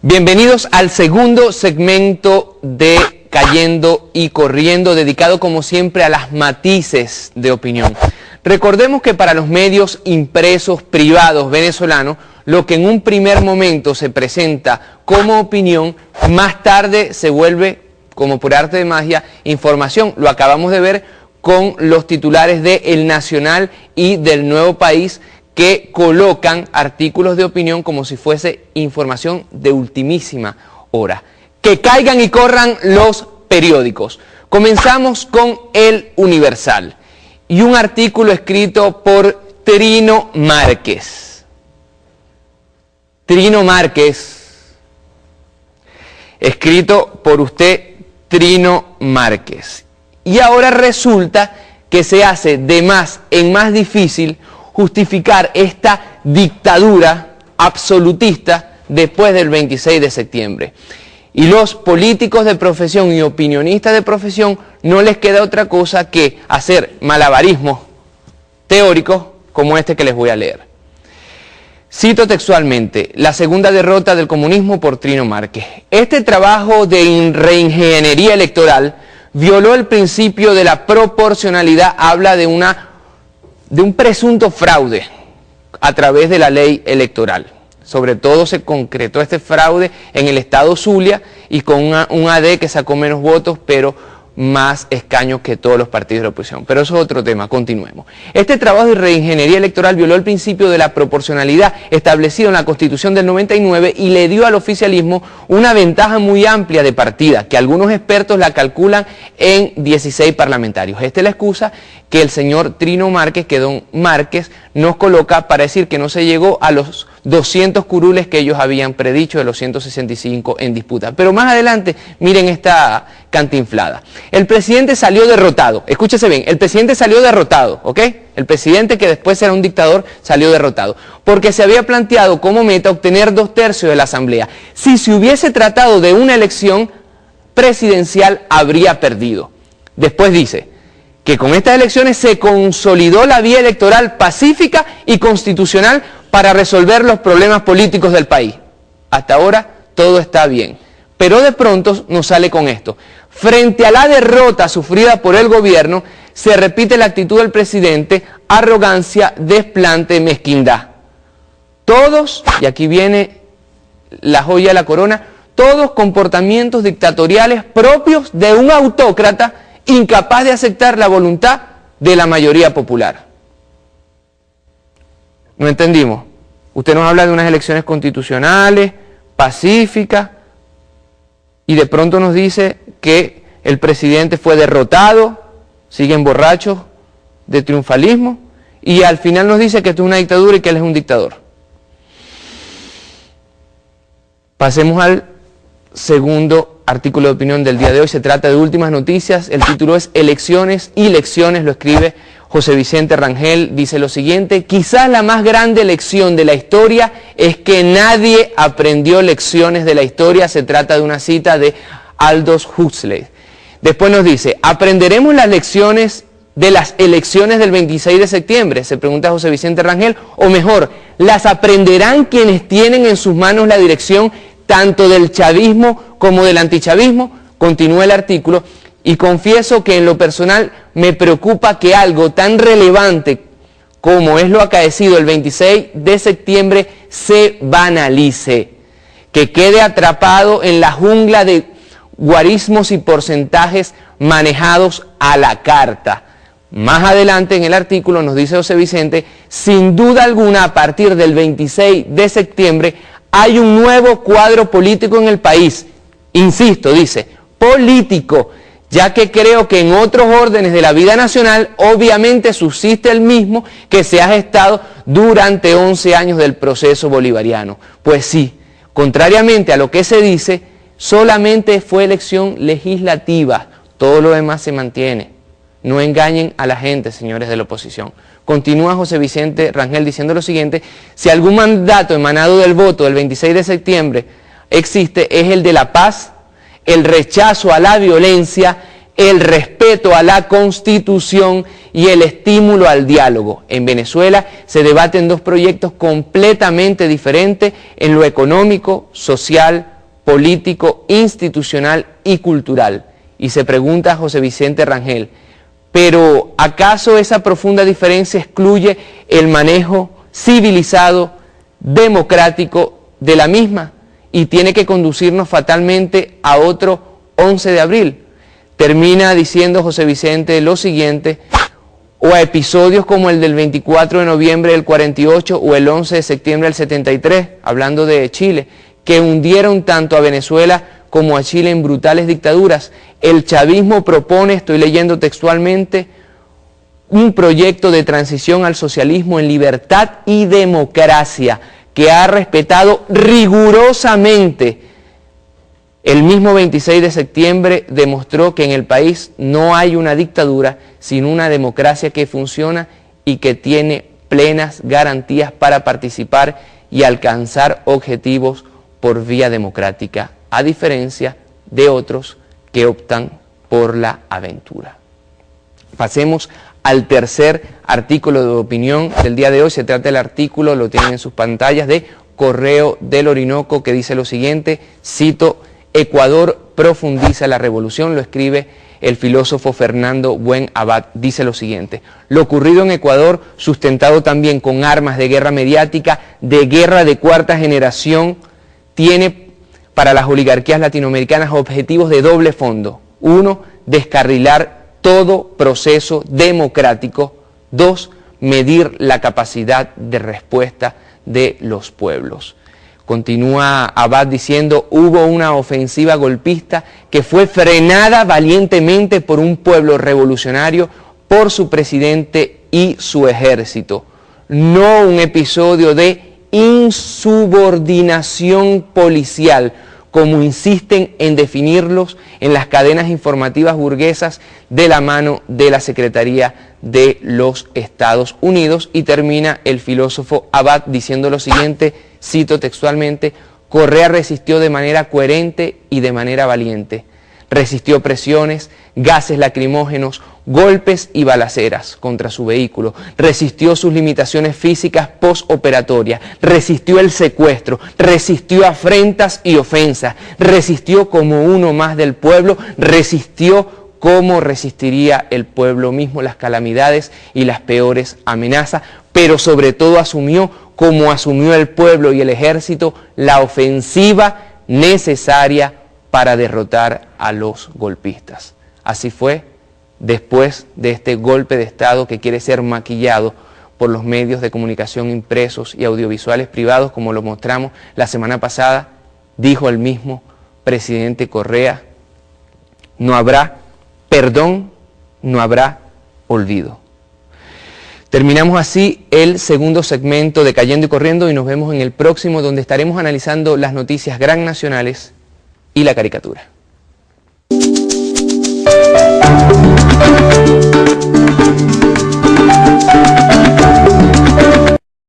Bienvenidos al segundo segmento de Cayendo y Corriendo, dedicado como siempre a las matices de opinión. Recordemos que para los medios impresos privados venezolanos, lo que en un primer momento se presenta como opinión, más tarde se vuelve, como por arte de magia, información. Lo acabamos de ver con los titulares de El Nacional y del Nuevo País, que colocan artículos de opinión como si fuese información de ultimísima hora. Que caigan y corran los periódicos. Comenzamos con El Universal y un artículo escrito por Trino Márquez. Trino Márquez, escrito por usted, Trino Márquez. Y ahora resulta que se hace de más en más difícil justificar esta dictadura absolutista después del 26 de septiembre. Y los políticos de profesión y opinionistas de profesión no les queda otra cosa que hacer malabarismos teóricos como este que les voy a leer. Cito textualmente: la segunda derrota del comunismo por Trino Márquez. Este trabajo de reingeniería electoral violó el principio de la proporcionalidad, habla de un presunto fraude a través de la ley electoral. Sobre todo se concretó este fraude en el estado Zulia y con un AD que sacó menos votos, pero más escaños que todos los partidos de la oposición. Pero eso es otro tema, continuemos. Este trabajo de reingeniería electoral violó el principio de la proporcionalidad establecido en la Constitución del 99 y le dio al oficialismo una ventaja muy amplia de partida, que algunos expertos la calculan en 16 parlamentarios. Esta es la excusa que el señor Trino Márquez, que don Márquez, nos coloca para decir que no se llegó a los 200 curules que ellos habían predicho de los 165 en disputa. Pero más adelante, miren esta cantinflada. El presidente salió derrotado, escúchese bien, el presidente salió derrotado, ¿ok? El presidente, que después será un dictador, salió derrotado, porque se había planteado como meta obtener 2/3 de la asamblea. Si se hubiese tratado de una elección presidencial, habría perdido. Después dice que con estas elecciones se consolidó la vía electoral pacífica y constitucional para resolver los problemas políticos del país. Hasta ahora todo está bien, pero de pronto nos sale con esto. Frente a la derrota sufrida por el gobierno, se repite la actitud del presidente: arrogancia, desplante, mezquindad. Todos, y aquí viene la joya de la corona, todos comportamientos dictatoriales propios de un autócrata incapaz de aceptar la voluntad de la mayoría popular. ¿No entendimos? Usted nos habla de unas elecciones constitucionales, pacíficas, y de pronto nos dice que el presidente fue derrotado, siguen borrachos de triunfalismo, y al final nos dice que esto es una dictadura y que él es un dictador. Pasemos al segundo artículo de opinión del día de hoy. Se trata de últimas noticias. El título es Elecciones y lecciones, lo escribe José Vicente Rangel. Dice lo siguiente: quizás la más grande lección de la historia es que nadie aprendió lecciones de la historia. Se trata de una cita de Aldous Huxley. Después nos dice: ¿aprenderemos las lecciones de las elecciones del 26 de septiembre? Se pregunta José Vicente Rangel. O mejor, ¿las aprenderán quienes tienen en sus manos la dirección tanto del chavismo como del antichavismo? Continúa el artículo: y confieso que en lo personal me preocupa que algo tan relevante como es lo acaecido el 26 de septiembre se banalice, que quede atrapado en la jungla de guarismos y porcentajes manejados a la carta. Más adelante en el artículo nos dice José Vicente: sin duda alguna, a partir del 26 de septiembre hay un nuevo cuadro político en el país. Insisto, dice, político, ya que creo que en otros órdenes de la vida nacional obviamente subsiste el mismo que se ha gestado durante 11 años del proceso bolivariano. Pues sí, contrariamente a lo que se dice, solamente fue elección legislativa, todo lo demás se mantiene. No engañen a la gente, señores de la oposición. Continúa José Vicente Rangel diciendo lo siguiente: si algún mandato emanado del voto del 26 de septiembre existe, es el de la paz, el rechazo a la violencia, el respeto a la Constitución y el estímulo al diálogo. En Venezuela se debaten dos proyectos completamente diferentes en lo económico, social, político, institucional y cultural. Y se pregunta José Vicente Rangel, ¿pero acaso esa profunda diferencia excluye el manejo civilizado, democrático de la misma y tiene que conducirnos fatalmente a otro 11 de abril? Termina diciendo José Vicente lo siguiente, o a episodios como el del 24 de noviembre del 48 o el 11 de septiembre del 73, hablando de Chile, que hundieron tanto a Venezuela como a Chile en brutales dictaduras. El chavismo propone, estoy leyendo textualmente, un proyecto de transición al socialismo en libertad y democracia que ha respetado rigurosamente. El mismo 26 de septiembre demostró que en el país no hay una dictadura, sino una democracia que funciona y que tiene plenas garantías para participar y alcanzar objetivos por vía democrática, a diferencia de otros que optan por la aventura. Pasemos al tercer artículo de opinión del día de hoy. Se trata del artículo, lo tienen en sus pantallas, de Correo del Orinoco, que dice lo siguiente, cito: Ecuador profundiza la revolución, lo escribe el filósofo Fernando Buen Abad, dice lo siguiente: lo ocurrido en Ecuador, sustentado también con armas de guerra mediática, de guerra de cuarta generación, tiene para las oligarquías latinoamericanas objetivos de doble fondo. 1, descarrilar todo proceso democrático. 2, medir la capacidad de respuesta de los pueblos. Continúa Abad diciendo, hubo una ofensiva golpista que fue frenada valientemente por un pueblo revolucionario, por su presidente y su ejército. No un episodio de insubordinación policial, como insisten en definirlos en las cadenas informativas burguesas de la mano de la Secretaría de los Estados Unidos. Y termina el filósofo Abad diciendo lo siguiente, cito textualmente: Correa resistió de manera coherente y de manera valiente. Resistió presiones, gases lacrimógenos, golpes y balaceras contra su vehículo. Resistió sus limitaciones físicas postoperatorias. Resistió el secuestro. Resistió afrentas y ofensas. Resistió como uno más del pueblo. Resistió como resistiría el pueblo mismo las calamidades y las peores amenazas. Pero sobre todo asumió, como asumió el pueblo y el ejército, la ofensiva necesaria para derrotar a los golpistas. Así fue después de este golpe de Estado que quiere ser maquillado por los medios de comunicación impresos y audiovisuales privados, como lo mostramos la semana pasada. Dijo el mismo presidente Correa, no habrá perdón, no habrá olvido. Terminamos así el segundo segmento de Cayendo y Corriendo y nos vemos en el próximo, donde estaremos analizando las noticias gran nacionales y la caricatura.